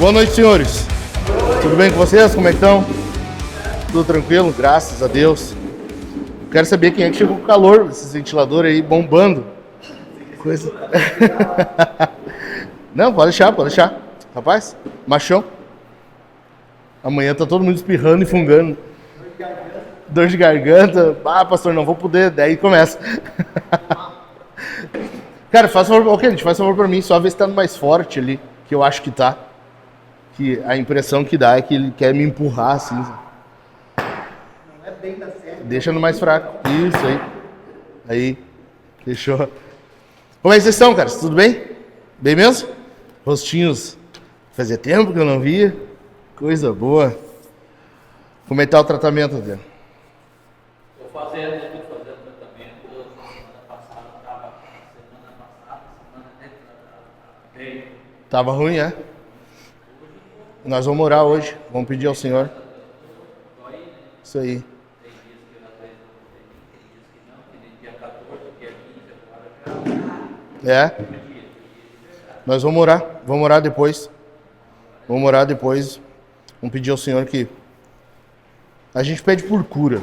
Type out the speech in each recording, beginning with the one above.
Boa noite, senhores. Tudo bem com vocês? Como é que estão? Tudo tranquilo? Graças a Deus. Quero saber quem é que chegou com calor, esses ventiladores aí bombando. Coisa... Não, pode deixar. Rapaz, machão. Amanhã tá todo mundo espirrando e fungando. Dor de garganta. Ah, pastor, não vou poder. Daí começa. Cara, faz favor, ok, gente, faz favor pra mim, só ver se tá no mais forte ali, que eu acho que tá. Que a impressão que dá é que ele quer me empurrar assim. Não é bem da série. Deixa no mais fraco. Isso aí. Aí. Fechou. Como é que vocês estão, cara? Tudo bem? Bem mesmo? Rostinhos. Fazia tempo que eu não via. Coisa boa. Como é que tá o tratamento, Adriano? Estou fazendo tratamento. Semana passada. Tava ruim, é? Nós vamos orar hoje. Vamos pedir ao Senhor. Isso aí. É. Nós vamos orar. Vamos orar depois. Vamos pedir ao Senhor que... A gente pede por cura.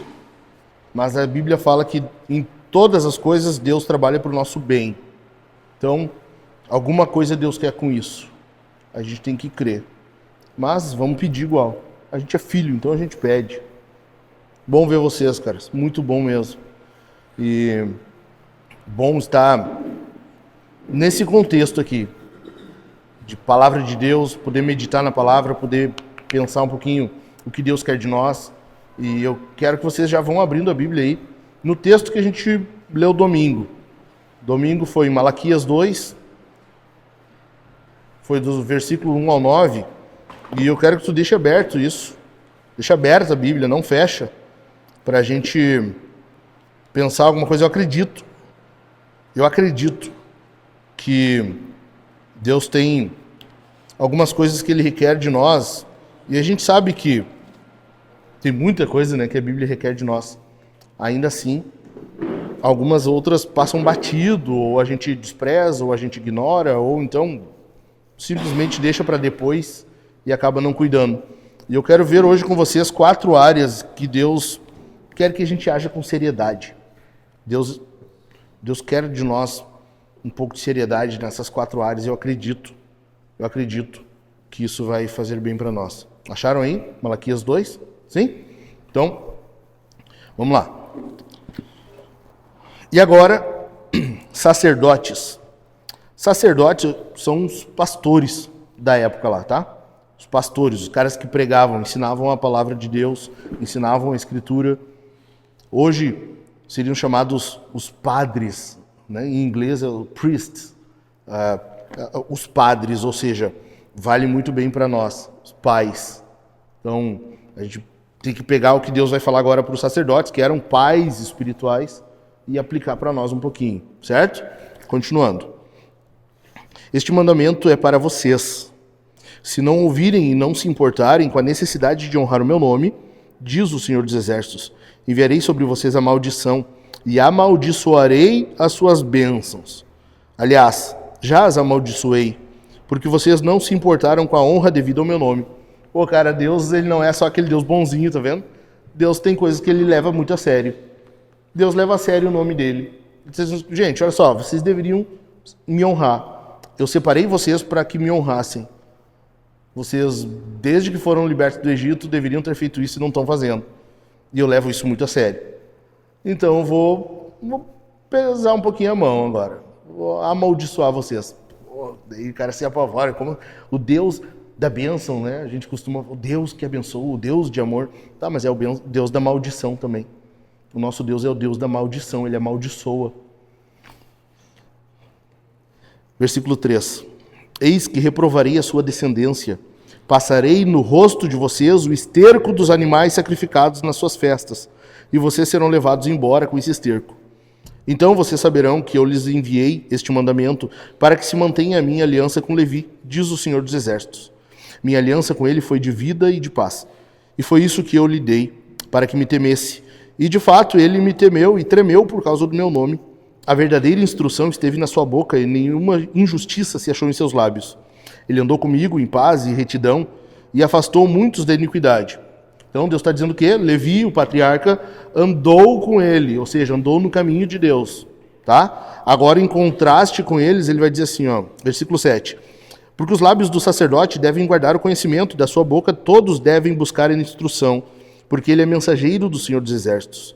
Mas a Bíblia fala que em todas as coisas Deus trabalha para o nosso bem. Então, alguma coisa Deus quer com isso. A gente tem que crer. Mas vamos pedir igual. A gente é filho, então a gente pede. Bom ver vocês, cara. Muito bom mesmo. E bom estar nesse contexto aqui. De palavra de Deus, poder meditar na palavra, poder pensar um pouquinho o que Deus quer de nós. E eu quero que vocês já vão abrindo a Bíblia aí. No texto que a gente leu domingo. Domingo foi em Malaquias 2. Foi do versículo 1 ao 9. E eu quero que tu deixe aberto isso. Deixa aberta a Bíblia, não fecha. Para a gente pensar alguma coisa. Eu acredito que Deus tem algumas coisas que Ele requer de nós. E a gente sabe que tem muita coisa, né, que a Bíblia requer de nós. Ainda assim, algumas outras passam batido, ou a gente despreza, ou a gente ignora, ou então simplesmente deixa para depois e acaba não cuidando. E eu quero ver hoje com vocês 4 áreas que Deus quer que a gente haja com seriedade. Deus quer de nós um pouco de seriedade nessas 4 áreas. Eu acredito que isso vai fazer bem para nós. Acharam aí? Malaquias 2? Sim? Então, vamos lá. E agora, sacerdotes. Sacerdotes são os pastores da época lá, tá? Os pastores, os caras que pregavam, ensinavam a palavra de Deus, ensinavam a Escritura. Hoje seriam chamados os padres, né? Em inglês é o priests, os padres, ou seja, vale muito bem para nós, os pais. Então, a gente tem que pegar o que Deus vai falar agora para os sacerdotes, que eram pais espirituais, e aplicar para nós um pouquinho, certo? Continuando. Este mandamento é para vocês. Se não ouvirem e não se importarem com a necessidade de honrar o meu nome, diz o Senhor dos Exércitos, enviarei sobre vocês a maldição e amaldiçoarei as suas bênçãos. Aliás, já as amaldiçoei, porque vocês não se importaram com a honra devida ao meu nome. Pô, cara, Deus, ele não é só aquele Deus bonzinho, tá vendo? Deus tem coisas que ele leva muito a sério. Deus leva a sério o nome dele. Gente, olha só, vocês deveriam me honrar. Eu separei vocês para que me honrassem. Vocês, desde que foram libertos do Egito, deveriam ter feito isso e não estão fazendo. E eu levo isso muito a sério. Então eu vou pesar um pouquinho a mão agora. Vou amaldiçoar vocês. Daí o cara se apavora. Como o Deus da bênção, né? A gente costuma... O Deus que abençoa, o Deus de amor. Tá, mas é o Deus da maldição também. O nosso Deus é o Deus da maldição. Ele amaldiçoa. Versículo 3. Eis que reprovarei a sua descendência. Passarei no rosto de vocês o esterco dos animais sacrificados nas suas festas, e vocês serão levados embora com esse esterco. Então vocês saberão que eu lhes enviei este mandamento para que se mantenha a minha aliança com Levi, diz o Senhor dos Exércitos. Minha aliança com ele foi de vida e de paz. E foi isso que eu lhe dei, para que me temesse. E de fato ele me temeu e tremeu por causa do meu nome. A verdadeira instrução esteve na sua boca e nenhuma injustiça se achou em seus lábios. Ele andou comigo em paz e retidão e afastou muitos da iniquidade. Então Deus está dizendo que Levi, o patriarca, andou com ele, ou seja, andou no caminho de Deus. Tá? Agora, em contraste com eles, ele vai dizer assim, ó, versículo 7. Porque os lábios do sacerdote devem guardar o conhecimento, da sua boca todos devem buscar a instrução, porque ele é mensageiro do Senhor dos Exércitos.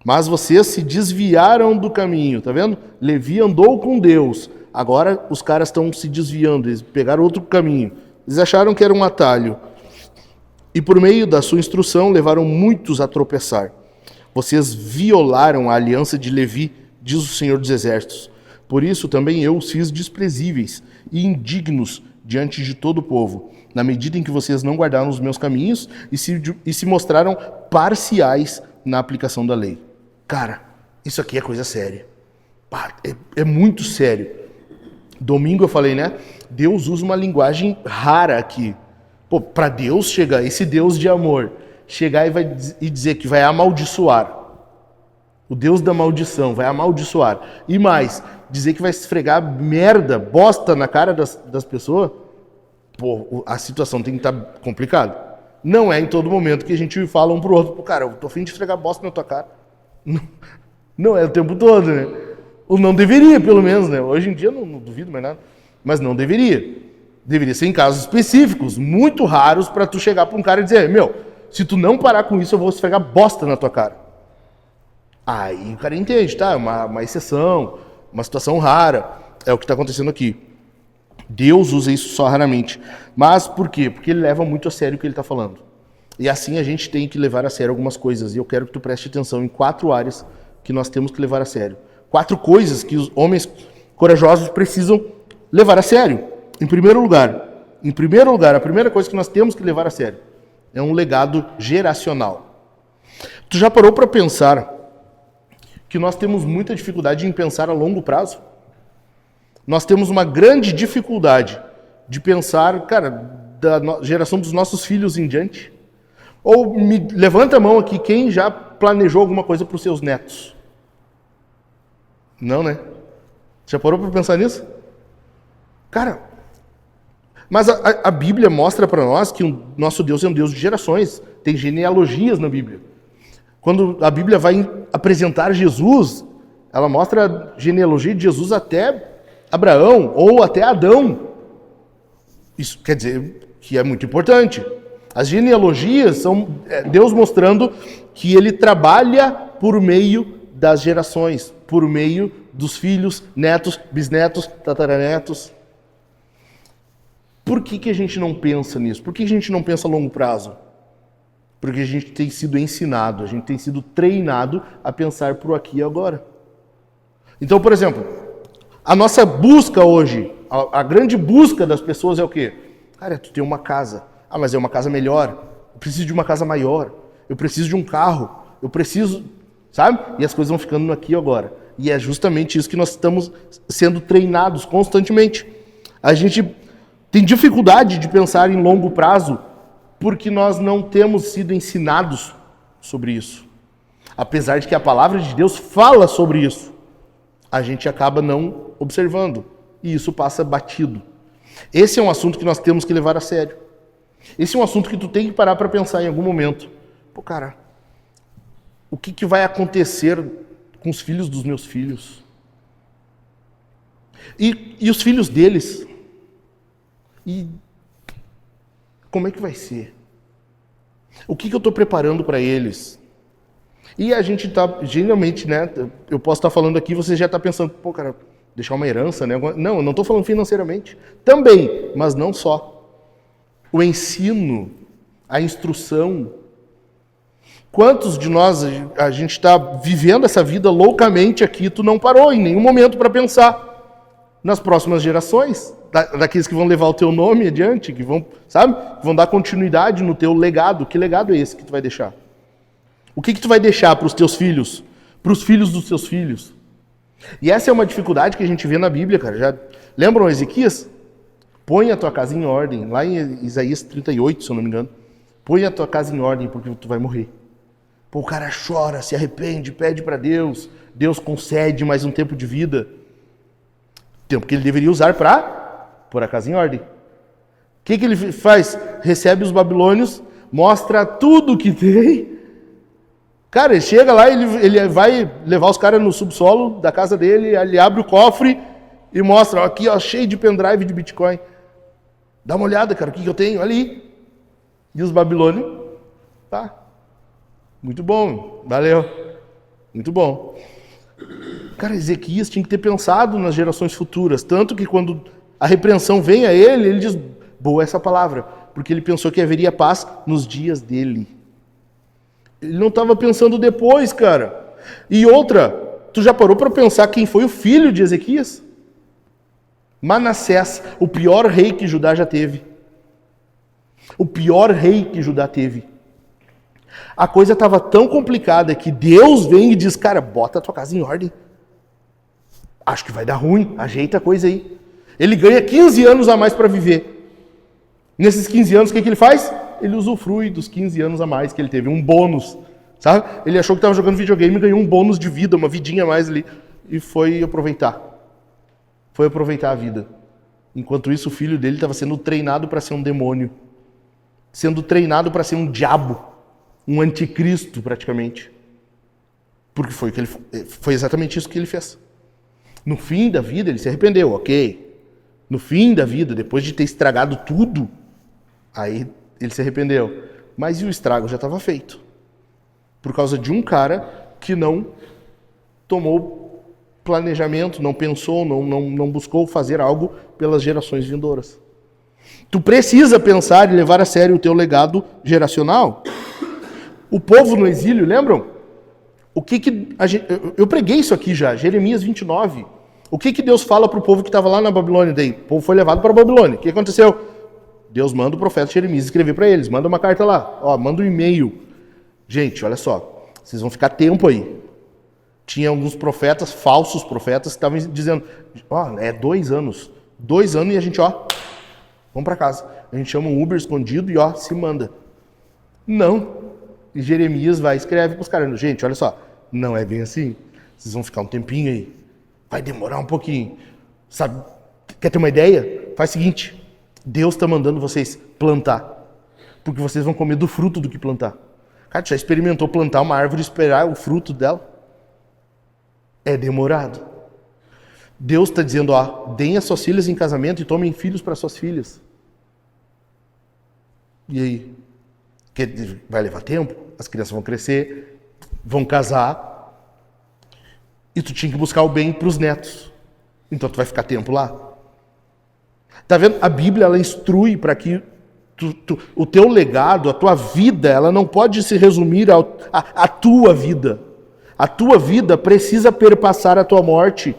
Mas vocês se desviaram do caminho, tá vendo? Levi andou com Deus, agora os caras estão se desviando, eles pegaram outro caminho. Eles acharam que era um atalho. E por meio da sua instrução levaram muitos a tropeçar. Vocês violaram a aliança de Levi, diz o Senhor dos Exércitos. Por isso também eu os fiz desprezíveis e indignos diante de todo o povo, na medida em que vocês não guardaram os meus caminhos e se mostraram parciais na aplicação da lei. Cara, isso aqui é coisa séria. É muito sério. Domingo eu falei, né? Deus usa uma linguagem rara aqui. Pô, para Deus chegar, esse Deus de amor, chegar e dizer que vai amaldiçoar. O Deus da maldição vai amaldiçoar. E mais, dizer que vai esfregar merda, bosta na cara das pessoas. Pô, a situação tem que estar complicada. Não é em todo momento que a gente fala um pro outro, pô, cara, eu tô afim de esfregar bosta na tua cara. Não é o tempo todo, né? Ou não deveria, pelo menos, né? Hoje em dia não duvido mais nada. Mas não deveria. Deveria ser em casos específicos, muito raros, para tu chegar para um cara e dizer, meu, se tu não parar com isso, eu vou esfregar bosta na tua cara. Aí o cara entende, tá? É uma exceção, uma situação rara. É o que está acontecendo aqui. Deus usa isso só raramente. Mas por quê? Porque ele leva muito a sério o que ele está falando. E assim a gente tem que levar a sério algumas coisas. E eu quero que tu preste atenção em 4 áreas que nós temos que levar a sério. 4 coisas que os homens corajosos precisam levar a sério. Em primeiro lugar, a primeira coisa que nós temos que levar a sério é um legado geracional. Tu já parou para pensar que nós temos muita dificuldade em pensar a longo prazo? Nós temos uma grande dificuldade de pensar, cara, da geração dos nossos filhos em diante. Ou levanta a mão aqui quem já planejou alguma coisa para os seus netos. Não, né? Já parou para pensar nisso? Cara, mas a Bíblia mostra para nós que o nosso Deus é um Deus de gerações. Tem genealogias na Bíblia. Quando a Bíblia vai apresentar Jesus, ela mostra a genealogia de Jesus até Abraão ou até Adão. Isso quer dizer que é muito importante. As genealogias são Deus mostrando que ele trabalha por meio das gerações, por meio dos filhos, netos, bisnetos, tataranetos. Por que a gente não pensa nisso? Por que a gente não pensa a longo prazo? Porque a gente tem sido ensinado, a gente tem sido treinado a pensar por aqui e agora. Então, por exemplo, a nossa busca hoje, a grande busca das pessoas é o quê? Cara, tu tem uma casa. Ah, mas é uma casa melhor. Eu preciso de uma casa maior. Eu preciso de um carro. Eu preciso, sabe? E as coisas vão ficando no aqui e agora. E é justamente isso que nós estamos sendo treinados constantemente. A gente tem dificuldade de pensar em longo prazo porque nós não temos sido ensinados sobre isso. Apesar de que a palavra de Deus fala sobre isso, a gente acaba não observando e isso passa batido. Esse é um assunto que nós temos que levar a sério. Esse é um assunto que tu tem que parar para pensar em algum momento. Pô, cara, o que vai acontecer com os filhos dos meus filhos? E os filhos deles? E como é que vai ser? O que eu estou preparando para eles? E a gente está, geralmente, né? Eu posso estar falando aqui, você já está pensando, pô, cara, deixar uma herança, né? Não, eu não estou falando financeiramente. Também, mas não só. O ensino, a instrução. Quantos de nós, a gente está vivendo essa vida loucamente aqui, tu não parou em nenhum momento para pensar nas próximas gerações? Daqueles que vão levar o teu nome adiante, que vão, sabe? Que vão dar continuidade no teu legado. Que legado é esse que tu vai deixar? O que tu vai deixar para os teus filhos? Para os filhos dos teus filhos? E essa é uma dificuldade que a gente vê na Bíblia, cara. Já lembram Ezequias? Põe a tua casa em ordem. Lá em Isaías 38, se eu não me engano. Põe a tua casa em ordem, porque tu vai morrer. Pô, o cara chora, se arrepende, pede para Deus. Deus concede mais um tempo de vida. Tempo que ele deveria usar para pôr a casa em ordem. que ele faz? Recebe os babilônios, mostra tudo que tem. Cara, ele chega lá, ele vai levar os caras no subsolo da casa dele, ele abre o cofre e mostra, ó, aqui, ó, cheio de pendrive de Bitcoin. Dá uma olhada, cara, o que eu tenho ali? E os babilônios, tá. Muito bom, valeu. Muito bom. Cara, Ezequias tinha que ter pensado nas gerações futuras, tanto que quando a repreensão vem a ele diz, boa essa palavra, porque ele pensou que haveria paz nos dias dele. Ele não estava pensando depois, cara. E outra, tu já parou para pensar quem foi o filho de Ezequias? Manassés, o pior rei que Judá já teve. O pior rei que Judá teve. A coisa estava tão complicada que Deus vem e diz, cara, bota a tua casa em ordem. Acho que vai dar ruim, ajeita a coisa aí. Ele ganha 15 anos a mais para viver. Nesses 15 anos, o que ele faz? Ele usufrui dos 15 anos a mais que ele teve, um bônus, sabe? Ele achou que estava jogando videogame e ganhou um bônus de vida, uma vidinha a mais ali, e foi aproveitar. Foi aproveitar a vida. Enquanto isso, o filho dele estava sendo treinado para ser um demônio. Sendo treinado para ser um diabo. Um anticristo, praticamente. Porque foi exatamente isso que ele fez. No fim da vida, ele se arrependeu, ok. No fim da vida, depois de ter estragado tudo, aí ele se arrependeu. Mas e o estrago já estava feito. Por causa de um cara que não tomou planejamento, não pensou, não buscou fazer algo pelas gerações vindouras. Tu precisa pensar e levar a sério o teu legado geracional. O povo no exílio, lembram? Eu preguei isso aqui já, Jeremias 29. O que Deus fala para o povo que estava lá na Babilônia? Daí, o povo foi levado para a Babilônia. O que aconteceu? Deus manda o profeta Jeremias escrever para eles. Manda uma carta lá. Ó, manda um e-mail. Gente, olha só. Vocês vão ficar tempo aí. Tinha alguns profetas, falsos profetas, que estavam dizendo, ó, 2 anos. 2 anos e a gente, ó, vamos para casa. A gente chama um Uber escondido e, ó, se manda. Não. E Jeremias vai e escreve para os caras, gente, olha só, não é bem assim. Vocês vão ficar um tempinho aí. Vai demorar um pouquinho. Sabe, quer ter uma ideia? Faz o seguinte, Deus está mandando vocês plantar. Porque vocês vão comer do fruto do que plantar. Cara, tu já experimentou plantar uma árvore e esperar o fruto dela? É demorado. Deus está dizendo, ó, deem as suas filhas em casamento e tomem filhos para suas filhas. E aí? Vai levar tempo? As crianças vão crescer, vão casar. E tu tinha que buscar o bem para os netos. Então tu vai ficar tempo lá. Tá vendo? A Bíblia, ela instrui para que o teu legado, a tua vida, ela não pode se resumir à tua vida. A tua vida precisa perpassar a tua morte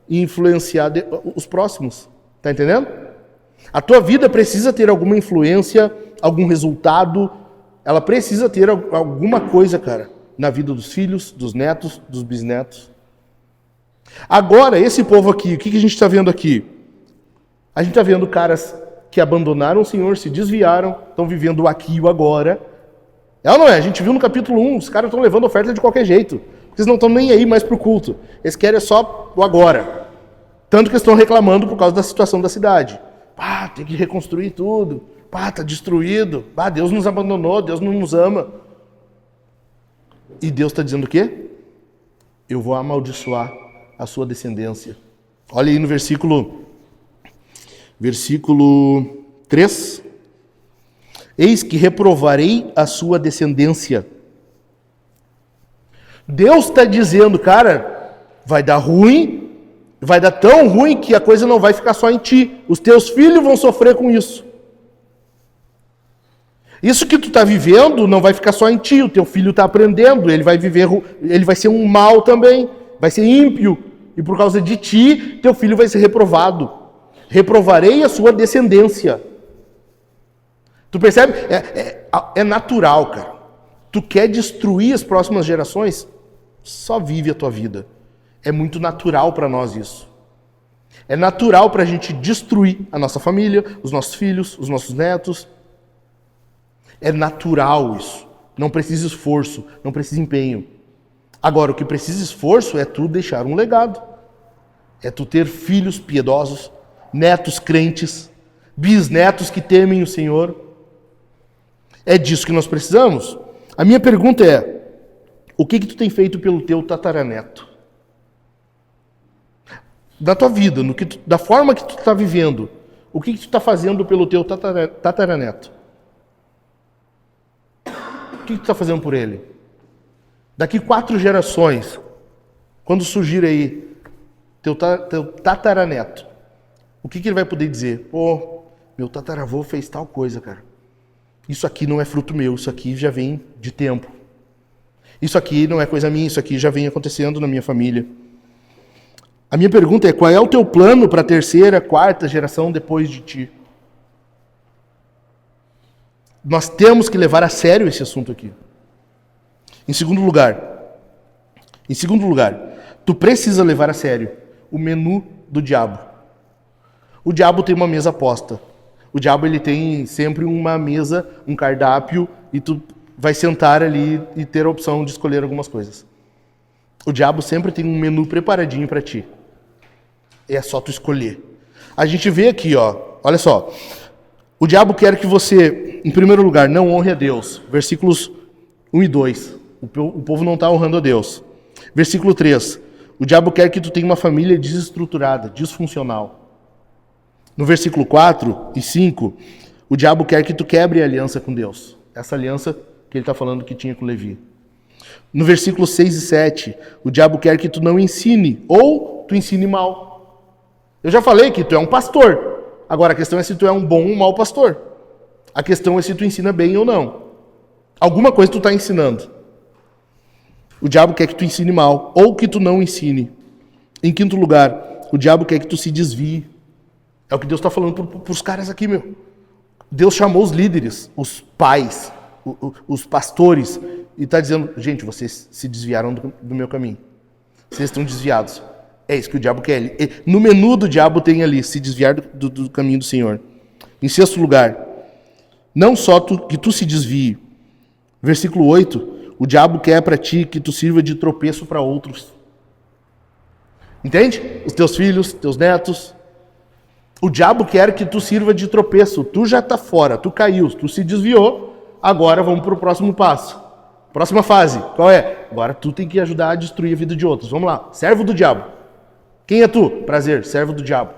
e influenciar os próximos. Tá entendendo? A tua vida precisa ter alguma influência, algum resultado. Ela precisa ter alguma coisa, cara, na vida dos filhos, dos netos, dos bisnetos. Agora, esse povo aqui, o que a gente está vendo aqui? A gente está vendo caras que abandonaram o Senhor, se desviaram, estão vivendo o aqui e o agora. É ou não é? A gente viu no capítulo 1, os caras estão levando oferta de qualquer jeito. Eles não estão nem aí mais pro culto. Eles querem só o agora. Tanto que estão reclamando por causa da situação da cidade. Pá, tem que reconstruir tudo. Pá, tá destruído. Pá, Deus nos abandonou, Deus não nos ama. E Deus está dizendo o quê? Eu vou amaldiçoar a sua descendência. Olha aí no versículo 3. Eis que reprovarei a sua descendência. Deus está dizendo, cara, vai dar ruim, vai dar tão ruim que a coisa não vai ficar só em ti. Os teus filhos vão sofrer com isso. Isso que tu está vivendo não vai ficar só em ti, o teu filho está aprendendo, ele vai ser um mal também, vai ser ímpio, e por causa de ti, teu filho vai ser reprovado. Reprovarei a sua descendência. Tu percebe? É natural, cara. Tu quer destruir as próximas gerações? Só vive a tua vida. É muito natural para nós isso. É natural para a gente destruir a nossa família, os nossos filhos, os nossos netos. É natural isso. Não precisa esforço, não precisa empenho. Agora, o que precisa esforço é tu deixar um legado. É tu ter filhos piedosos, netos crentes, bisnetos que temem o Senhor. É disso que nós precisamos. A minha pergunta é, o que tu tem feito pelo teu tataraneto? Da tua vida, da forma que tu está vivendo, o que tu está fazendo pelo teu tataraneto? O que tu está fazendo por ele? Daqui 4 gerações, quando surgir aí teu tataraneto, o que ele vai poder dizer? Pô, meu tataravô fez tal coisa, cara. Isso aqui não é fruto meu, isso aqui já vem de tempo. Isso aqui não é coisa minha, isso aqui já vem acontecendo na minha família. A minha pergunta é, qual é o teu plano para a 3ª, 4ª geração depois de ti? Nós temos que levar a sério esse assunto aqui. Em segundo lugar, tu precisa levar a sério o menu do diabo. O diabo tem uma mesa posta. O diabo ele tem sempre uma mesa, um cardápio, e tu vai sentar ali e ter a opção de escolher algumas coisas. O diabo sempre tem um menu preparadinho para ti. É só tu escolher. A gente vê aqui, ó, olha só. O diabo quer que você, em primeiro lugar, não honre a Deus. Versículos 1 e 2. O povo não está honrando a Deus. Versículo 3. O diabo quer que tu tenha uma família desestruturada, disfuncional. No versículo 4 e 5, o diabo quer que tu quebre a aliança com Deus. Essa aliança que ele está falando que tinha com Levi. No versículo 6 e 7, o diabo quer que tu não ensine, ou tu ensine mal. Eu já falei que tu é um pastor. Agora a questão é se tu é um bom ou um mau pastor. A questão é se tu ensina bem ou não. Alguma coisa tu está ensinando. O diabo quer que tu ensine mal, ou que tu não ensine. Em quinto lugar, o diabo quer que tu se desvie. É o que Deus está falando para os caras aqui, meu. Deus chamou os líderes, os pais, os pastores, e está dizendo, gente, vocês se desviaram do meu caminho. Vocês estão desviados. É isso que o diabo quer. No menu do diabo tem ali, se desviar do caminho do Senhor. Em sexto lugar, não só que tu se desvie. Versículo 8, o diabo quer para ti que tu sirva de tropeço para outros. Entende? Os teus filhos, teus netos. O diabo quer que tu sirva de tropeço. Tu já está fora, tu caiu, tu se desviou. Agora vamos para o próximo passo. Próxima fase, qual é? Agora tu tem que ajudar a destruir a vida de outros. Vamos lá, servo do diabo. Quem é tu? Prazer, servo do diabo.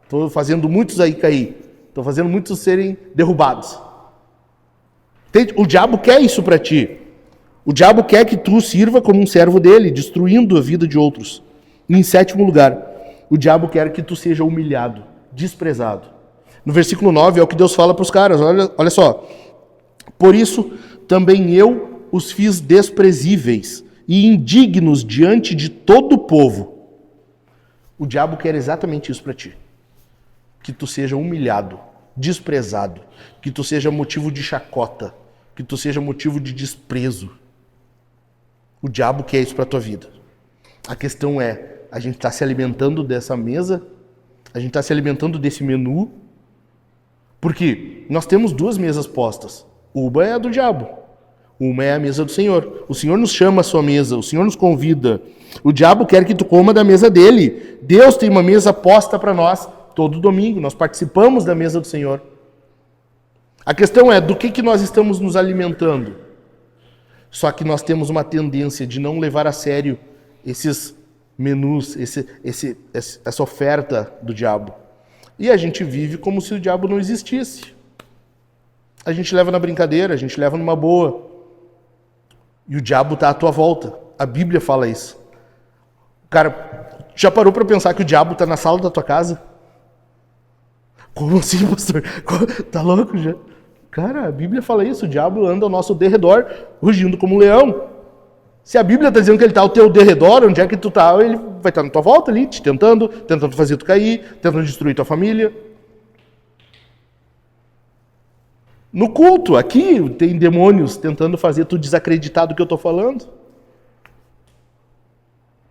Estou fazendo muitos aí cair. Estou fazendo muitos serem derrubados. O diabo quer isso para ti. O diabo quer que tu sirva como um servo dele, destruindo a vida de outros. E em sétimo lugar, o diabo quer que tu seja humilhado, desprezado. No versículo 9 é o que Deus fala para os caras. Olha só. Por isso, também eu os fiz desprezíveis e indignos diante de todo o povo. O diabo quer exatamente isso para ti. Que tu seja humilhado, desprezado, que tu seja motivo de chacota, que tu seja motivo de desprezo. O diabo quer isso para tua vida. A questão é, a gente está se alimentando dessa mesa, a gente está se alimentando desse menu, porque nós temos 2 mesas postas. Uma é a do diabo, uma é a mesa do Senhor. O Senhor nos chama à sua mesa, o Senhor nos convida. O diabo quer que tu coma da mesa dele. Deus tem uma mesa posta para nós todo domingo. Nós participamos da mesa do Senhor. A questão é do que nós estamos nos alimentando. Só que nós temos uma tendência de não levar a sério esses menus, essa oferta do diabo. E a gente vive como se o diabo não existisse. A gente leva na brincadeira, a gente leva numa boa. E o diabo está à tua volta. A Bíblia fala isso. Cara, já parou para pensar que o diabo está na sala da tua casa? Como assim, pastor? Tá louco já? Cara, a Bíblia fala isso. O diabo anda ao nosso derredor, rugindo como um leão. Se a Bíblia está dizendo que ele está ao teu derredor, onde é que tu está? Ele vai estar na tua volta ali, te tentando fazer tu cair, tentando destruir tua família. No culto, aqui, tem demônios tentando fazer tu desacreditar do que eu estou falando.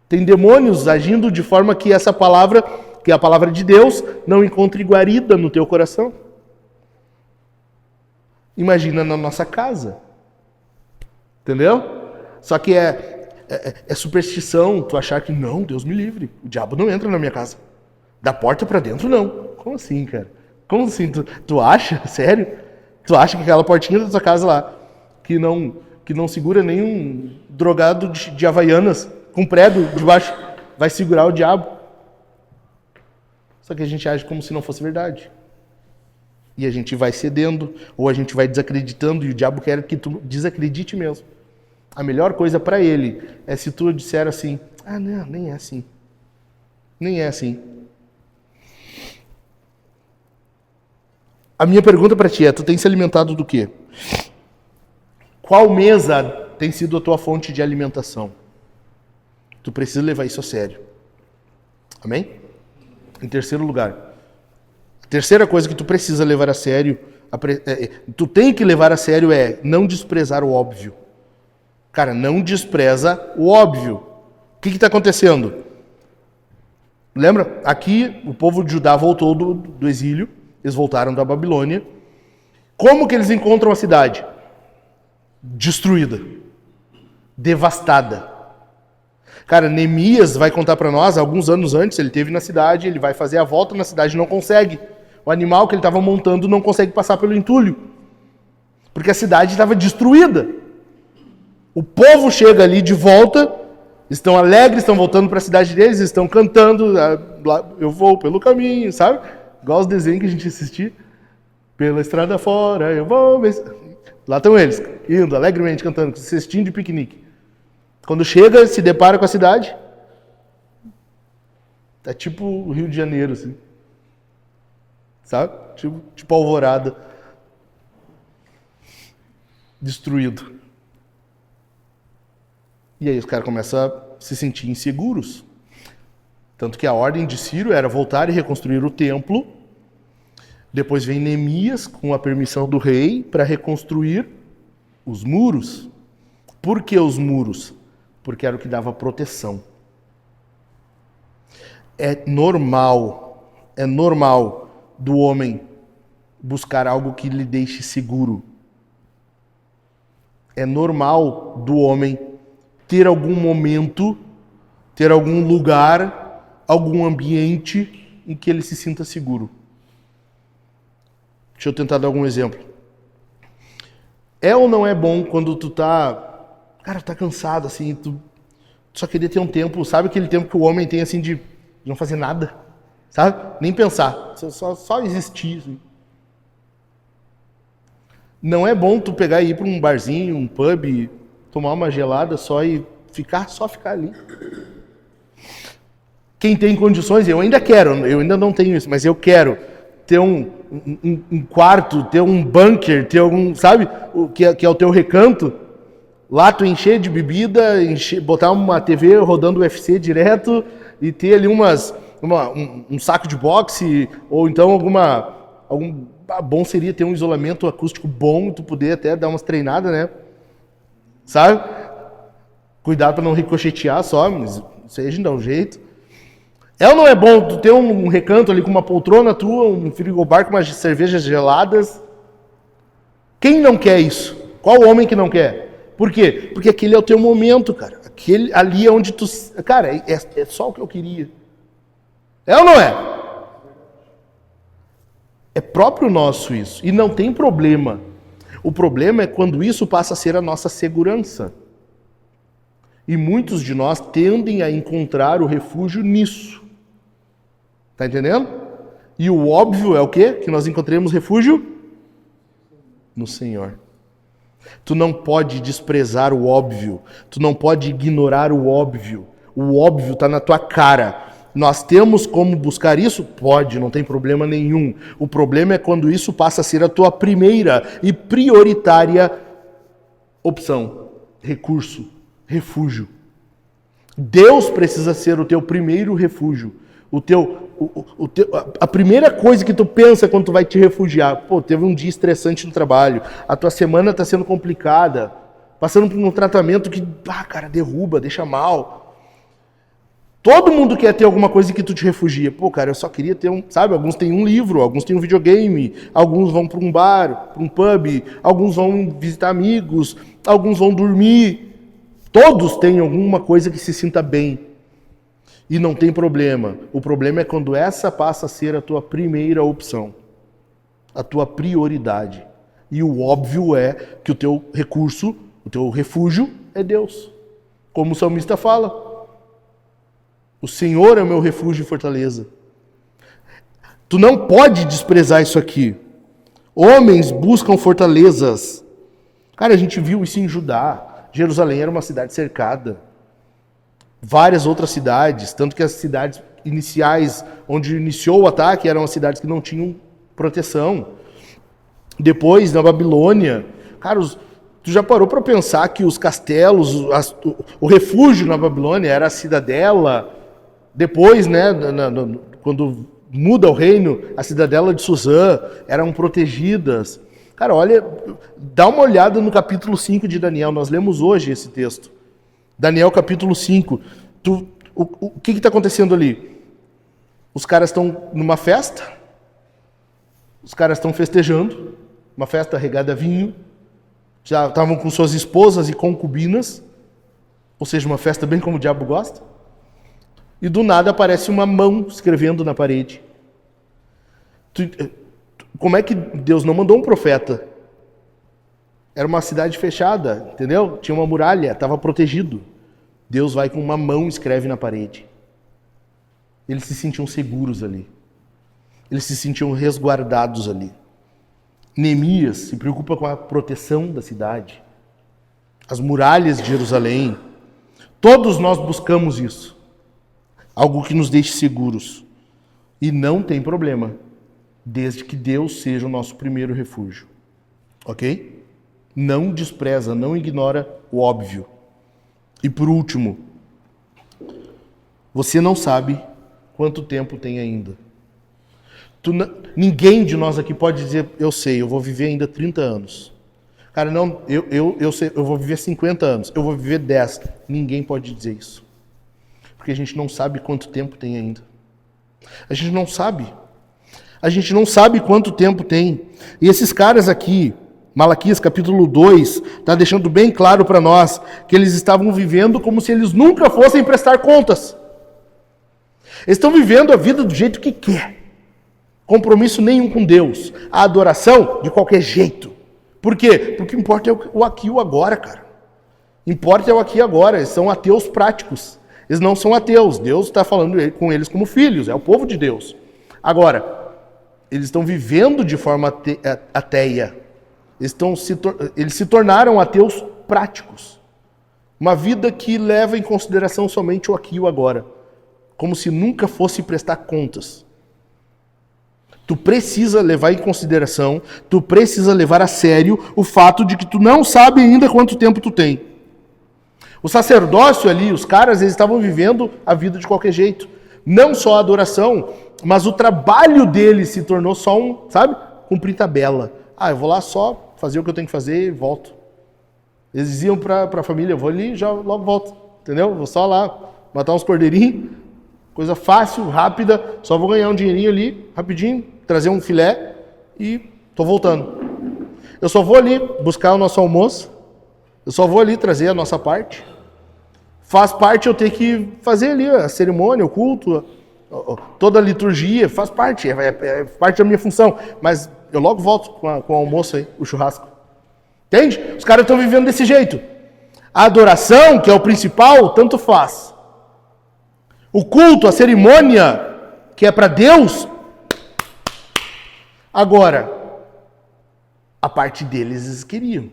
Tem demônios agindo de forma que essa palavra, que é a palavra de Deus, não encontre guarida no teu coração. Imagina na nossa casa. Entendeu? Só que é superstição tu achar que não, Deus me livre. O diabo não entra na minha casa. Da porta para dentro, não. Como assim, cara? Como assim? Tu acha? Sério? Tu acha que aquela portinha da tua casa lá, que não segura nenhum drogado de Havaianas com prego debaixo, vai segurar o diabo? Só que a gente age como se não fosse verdade. E a gente vai cedendo, ou a gente vai desacreditando, e o diabo quer que tu desacredite mesmo. A melhor coisa para ele é se tu disser assim, não, nem é assim. Nem é assim. A minha pergunta para ti é, tu tem se alimentado do quê? Qual mesa tem sido a tua fonte de alimentação? Tu precisa levar isso a sério. Amém? Em terceiro lugar, a terceira coisa que tu precisa levar a sério, tu tem que levar a sério é não desprezar o óbvio. Cara, não despreza o óbvio. O que está acontecendo? Lembra? Aqui o povo de Judá voltou do exílio, eles voltaram da Babilônia. Como que eles encontram a cidade? Destruída. Devastada. Cara, Neemias vai contar para nós, alguns anos antes, ele esteve na cidade, ele vai fazer a volta na cidade e não consegue. O animal que ele estava montando não consegue passar pelo entulho. Porque a cidade estava destruída. O povo chega ali de volta, estão alegres, estão voltando para a cidade deles, estão cantando, eu vou pelo caminho, sabe? Igual os desenhos que a gente assistia. Pela estrada fora, eu vou... Lá estão eles, indo alegremente, cantando, com cestinho de piquenique. Quando chega, se depara com a cidade, é tipo o Rio de Janeiro, assim. Sabe? Tipo Alvorada. Destruído. E aí os caras começam a se sentir inseguros. Tanto que a ordem de Ciro era voltar e reconstruir o templo. Depois vem Neemias, com a permissão do rei, para reconstruir os muros. Por que os muros? Porque era o que dava proteção. É normal do homem buscar algo que lhe deixe seguro. É normal do homem ter algum momento, ter algum lugar, algum ambiente em que ele se sinta seguro. Deixa eu tentar dar algum exemplo. É ou não é bom quando tu tá cansado, assim, tu só queria ter um tempo, sabe aquele tempo que o homem tem, assim, de não fazer nada, sabe? Nem pensar, só existir, assim. Não é bom tu pegar e ir para um barzinho, um pub, tomar uma gelada e só ficar ali. Quem tem condições, eu ainda não tenho isso, mas eu quero ter um quarto, ter um bunker, ter algum, sabe, que é o teu recanto. Lá tu encher de bebida, botar uma TV rodando UFC direto e ter ali um saco de boxe, ou então bom seria ter um isolamento acústico bom, tu poder até dar umas treinadas, né? Sabe? Cuidado para não ricochetear só, mas isso aí a gente dá um jeito. É ou não é bom tu ter um recanto ali com uma poltrona tua, um frigobar com umas cervejas geladas? Quem não quer isso? Qual homem que não quer? Por quê? Porque aquele é o teu momento, cara. Aquele ali é onde tu... Cara, é só o que eu queria. É ou não é? É próprio nosso isso. E não tem problema. O problema é quando isso passa a ser a nossa segurança. E muitos de nós tendem a encontrar o refúgio nisso. Tá entendendo? E o óbvio é o quê? Que nós encontremos refúgio no Senhor. Tu não pode desprezar o óbvio. Tu não pode ignorar o óbvio. O óbvio está na tua cara. Nós temos como buscar isso? Pode, não tem problema nenhum. O problema é quando isso passa a ser a tua primeira e prioritária opção, recurso, refúgio. Deus precisa ser o teu primeiro refúgio. A primeira coisa que tu pensa quando tu vai te refugiar, teve um dia estressante no trabalho, a tua semana está sendo complicada, passando por um tratamento que, derruba, deixa mal. Todo mundo quer ter alguma coisa que tu te refugia. Eu só queria ter alguns têm um livro, alguns têm um videogame, alguns vão para um bar, para um pub, alguns vão visitar amigos, alguns vão dormir. Todos têm alguma coisa que se sinta bem. E não tem problema. O problema é quando essa passa a ser a tua primeira opção. a tua prioridade. E o óbvio é que o teu recurso, o teu refúgio é Deus. Como o salmista fala, o Senhor é o meu refúgio e fortaleza. Tu não pode desprezar isso aqui. Homens buscam fortalezas. Cara, a gente viu isso em Judá. Jerusalém era uma cidade cercada. Várias outras cidades, tanto que as cidades iniciais, onde iniciou o ataque, eram as cidades que não tinham proteção. Depois, na Babilônia, cara, tu já parou para pensar que os castelos, o refúgio na Babilônia era a cidadela. Depois, né, quando muda o reino, a cidadela de Suzã eram protegidas. Cara, olha, dá uma olhada no capítulo 5 de Daniel, nós lemos hoje esse texto. Daniel capítulo 5. O que está acontecendo ali? Os caras estão numa festa, os caras estão festejando, uma festa regada a vinho, já estavam com suas esposas e concubinas, ou seja, uma festa bem como o diabo gosta, e do nada aparece uma mão escrevendo na parede. Como é que Deus não mandou um profeta? Era uma cidade fechada, entendeu? Tinha uma muralha, estava protegido. Deus vai com uma mão e escreve na parede. Eles se sentiam seguros ali. Eles se sentiam resguardados ali. Neemias se preocupa com a proteção da cidade. As muralhas de Jerusalém. Todos nós buscamos isso. Algo que nos deixe seguros. E não tem problema, desde que Deus seja o nosso primeiro refúgio. Ok? Não despreza, não ignora o óbvio. E por último, você não sabe quanto tempo tem ainda. Ninguém de nós aqui pode dizer, eu sei, eu vou viver ainda 30 anos. Cara, não, eu sei, eu vou viver 50 anos, eu vou viver 10. Ninguém pode dizer isso. Porque a gente não sabe quanto tempo tem ainda. A gente não sabe. A gente não sabe quanto tempo tem. E esses caras aqui, Malaquias capítulo 2, está deixando bem claro para nós que eles estavam vivendo como se eles nunca fossem prestar contas. Eles estão vivendo a vida do jeito que quer. Compromisso nenhum com Deus. A adoração de qualquer jeito. Por quê? Porque importa é o aqui e o agora, cara. Importa é o aqui e agora. Eles são ateus práticos. Eles não são ateus. Deus está falando com eles como filhos. É o povo de Deus. Agora, eles estão vivendo de forma ateia. Eles se tornaram ateus práticos. Uma vida que leva em consideração somente o aqui e o agora. Como se nunca fosse prestar contas. Tu precisa levar em consideração, tu precisa levar a sério o fato de que tu não sabe ainda quanto tempo tu tem. O sacerdócio ali, os caras, eles estavam vivendo a vida de qualquer jeito. Não só a adoração, mas o trabalho deles se tornou só cumprir tabela. Eu vou lá só fazer o que eu tenho que fazer e volto. Eles iam para a família, eu vou ali e já logo volto. Entendeu? Vou só lá matar uns cordeirinhos, coisa fácil, rápida, só vou ganhar um dinheirinho ali, rapidinho, trazer um filé e tô voltando. Eu só vou ali buscar o nosso almoço, eu só vou ali trazer a nossa parte. Faz parte eu ter que fazer ali a cerimônia, o culto, toda a liturgia, faz parte, é parte da minha função. Mas eu logo volto com o almoço aí, o churrasco. Entende? Os caras estão vivendo desse jeito. A adoração, que é o principal, tanto faz. O culto, a cerimônia, que é para Deus. Agora, a parte deles eles queriam.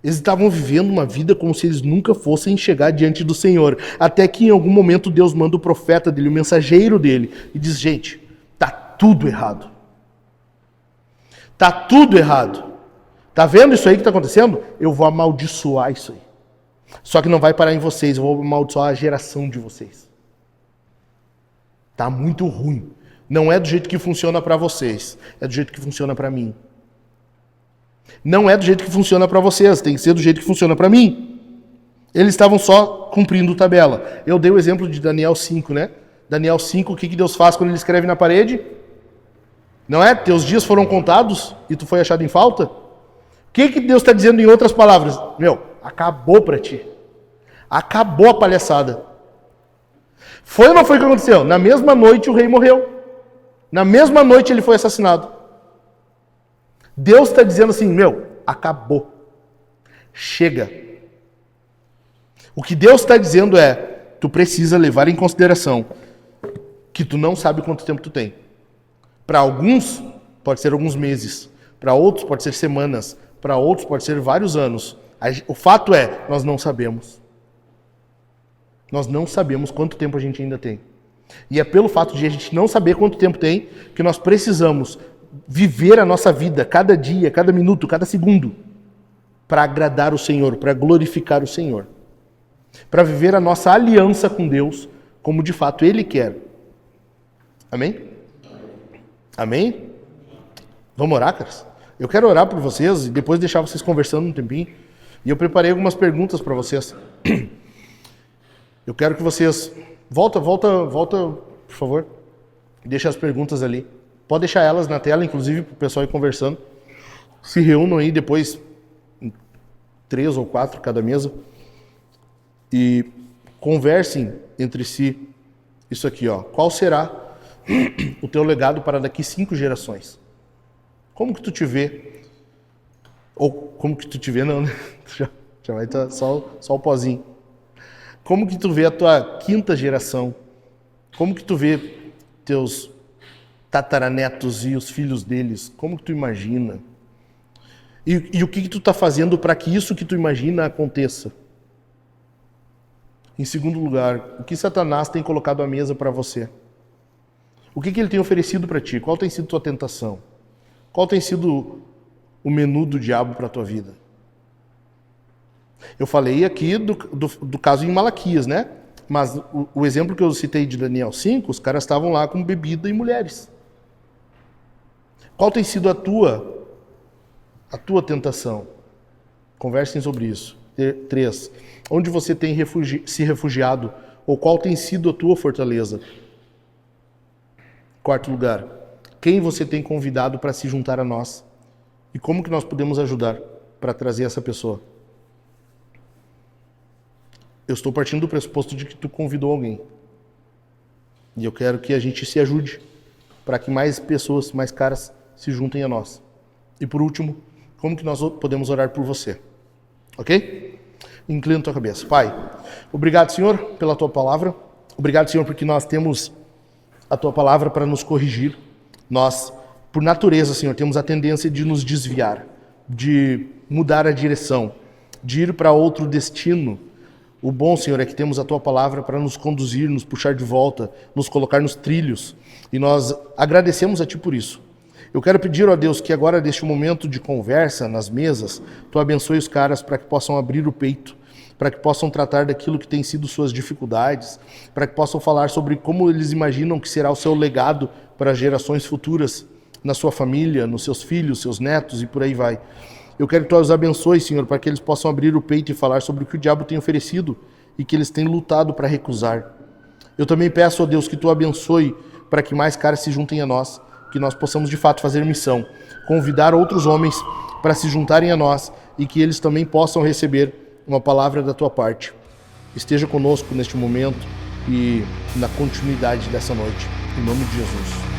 Eles estavam vivendo uma vida como se eles nunca fossem chegar diante do Senhor. Até que em algum momento Deus manda o profeta dele, o mensageiro dele, e diz, gente, tá tudo errado. Tá tudo errado. Tá vendo isso aí que está acontecendo? Eu vou amaldiçoar isso aí. Só que não vai parar em vocês, eu vou amaldiçoar a geração de vocês. Tá muito ruim. Não é do jeito que funciona para vocês, é do jeito que funciona para mim. Não é do jeito que funciona para vocês, tem que ser do jeito que funciona para mim. Eles estavam só cumprindo tabela. Eu dei o exemplo de Daniel 5, né? Daniel 5, o que Deus faz quando ele escreve na parede? Não é? Teus dias foram contados e tu foi achado em falta? O que Deus está dizendo em outras palavras? Acabou para ti. Acabou a palhaçada. Foi ou não foi o que aconteceu? Na mesma noite o rei morreu. Na mesma noite ele foi assassinado. Deus está dizendo assim, acabou. Chega. O que Deus está dizendo é, tu precisa levar em consideração que tu não sabe quanto tempo tu tem. Para alguns, pode ser alguns meses. Para outros, pode ser semanas. Para outros, pode ser vários anos. O fato é, nós não sabemos. Nós não sabemos quanto tempo a gente ainda tem. E é pelo fato de a gente não saber quanto tempo tem que nós precisamos viver a nossa vida, cada dia, cada minuto, cada segundo, para agradar o Senhor, para glorificar o Senhor. Para viver a nossa aliança com Deus, como de fato Ele quer. Amém? Amém? Vamos orar, caras? Eu quero orar por vocês e depois deixar vocês conversando um tempinho. E eu preparei algumas perguntas para vocês. Eu quero que vocês... Volta, por favor. Deixa as perguntas ali. Pode deixar elas na tela, inclusive, para o pessoal ir conversando. Se reúnam aí depois, 3 ou 4 cada mesa. E conversem entre si isso aqui, ó. Qual será o teu legado para daqui 5 gerações? Como que tu te vê? Ou como que tu te vê, não, né? Já vai estar só o pozinho. Como que tu vê a tua 5ª geração? Como que tu vê teus tataranetos e os filhos deles? Como que tu imagina? E o que tu está fazendo para que isso que tu imagina aconteça? Em segundo lugar, o que Satanás tem colocado à mesa para você? O que ele tem oferecido para ti? Qual tem sido tua tentação? Qual tem sido o menu do diabo para a tua vida? Eu falei aqui do caso em Malaquias, né? Mas o exemplo que eu citei de Daniel 5, os caras estavam lá com bebida e mulheres. Qual tem sido a tua tentação? Conversem sobre isso. 3. Onde você tem se refugiado? Ou qual tem sido a tua fortaleza? 4º lugar. Quem você tem convidado para se juntar a nós? E como que nós podemos ajudar para trazer essa pessoa? Eu estou partindo do pressuposto de que tu convidou alguém. E eu quero que a gente se ajude para que mais pessoas, mais caras se juntem a nós. E por último, como que nós podemos orar por você? Ok? Inclina a tua cabeça. Pai, obrigado, Senhor, pela tua palavra. Obrigado, Senhor, porque nós temos a tua palavra para nos corrigir. Nós, por natureza, Senhor, temos a tendência de nos desviar, de mudar a direção, de ir para outro destino. O bom, Senhor, é que temos a tua palavra para nos conduzir, nos puxar de volta, nos colocar nos trilhos. E nós agradecemos a ti por isso. Eu quero pedir, ó Deus, que agora, neste momento de conversa nas mesas, tu abençoe os caras para que possam abrir o peito, para que possam tratar daquilo que tem sido suas dificuldades, para que possam falar sobre como eles imaginam que será o seu legado para gerações futuras, na sua família, nos seus filhos, seus netos e por aí vai. Eu quero que tu os abençoe, Senhor, para que eles possam abrir o peito e falar sobre o que o diabo tem oferecido e que eles têm lutado para recusar. Eu também peço, ó Deus, que tu abençoe para que mais caras se juntem a nós, que nós possamos de fato fazer missão, convidar outros homens para se juntarem a nós e que eles também possam receber uma palavra da tua parte. Esteja conosco neste momento e na continuidade dessa noite. Em nome de Jesus.